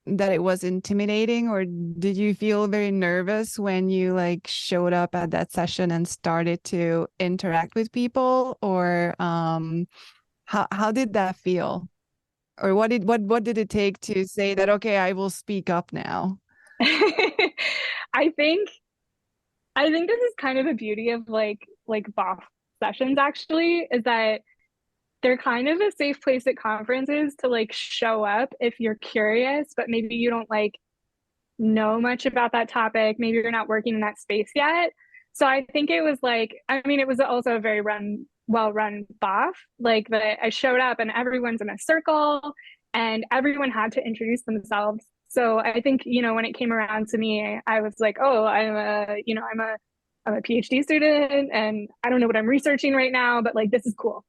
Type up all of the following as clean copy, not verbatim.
that it was intimidating, or did you feel very nervous when you like showed up at that session and started to interact with people? Or how did that feel? Or what did it take to say that, okay, I will speak up now? I think I think this is kind of the beauty of like BOF sessions actually, is that they're kind of a safe place at conferences to like show up if you're curious, but maybe you don't like know much about that topic. Maybe you're not working in that space yet. So I think it was like, I mean, it was also a very well run BOF. Like that I showed up and everyone's in a circle and everyone had to introduce themselves. So I think, when it came around to me, I was like, oh, I'm a PhD student and I don't know what I'm researching right now, but like this is cool,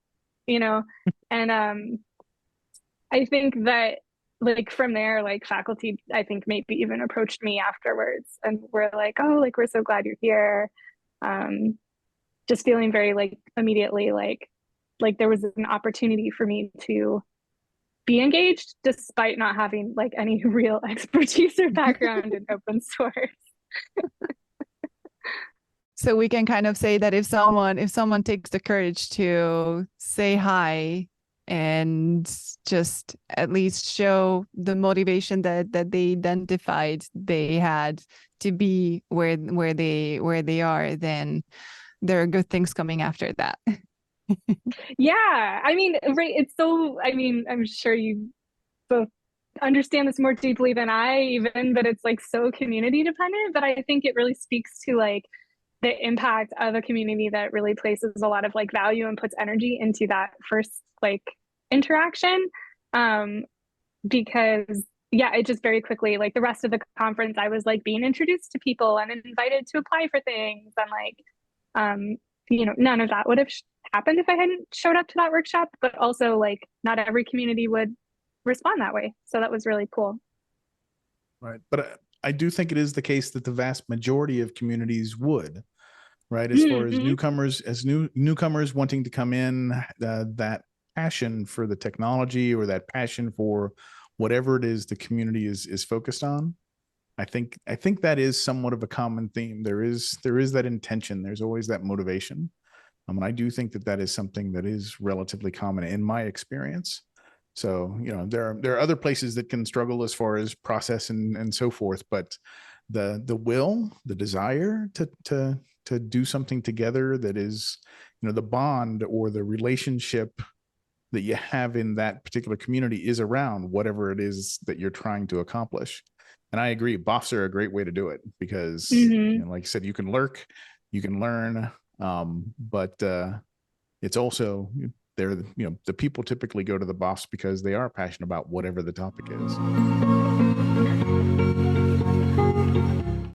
you know? And I think that like from there, like faculty, I think maybe even approached me afterwards and were like, oh, like we're so glad you're here. Um, just feeling very like immediately like there was an opportunity for me to be engaged despite not having like any real expertise or background in open source. So we can kind of say that if someone takes the courage to say hi and just at least show the motivation that they identified they had to be where they are, then there are good things coming after that. Yeah, I mean, right, it's so, I mean, I'm sure you both understand this more deeply than I even, but it's like so community dependent. But I think it really speaks to like the impact of a community that really places a lot of like value and puts energy into that first like interaction. Um, because yeah, it just very quickly, like the rest of the conference, I was like being introduced to people and invited to apply for things. And like, none of that would have happened if I hadn't showed up to that workshop. But also, like, not every community would respond that way. So that was really cool. Right. But I do think it is the case that the vast majority of communities would, right? As far as Mm-hmm. newcomers, newcomers wanting to come in, that passion for the technology or that passion for whatever it is the community is focused on. I think that is somewhat of a common theme. There is that intention. There's always that motivation. And I do think that is something that is relatively common in my experience. So, there are other places that can struggle as far as process and so forth, but the will, the desire to do something together, that is, the bond or the relationship that you have in that particular community is around whatever it is that you're trying to accomplish. And I agree, BOFs are a great way to do it because, Mm-hmm. like you said, you can lurk, you can learn, but it's also, they're, the people typically go to the BOFs because they are passionate about whatever the topic is.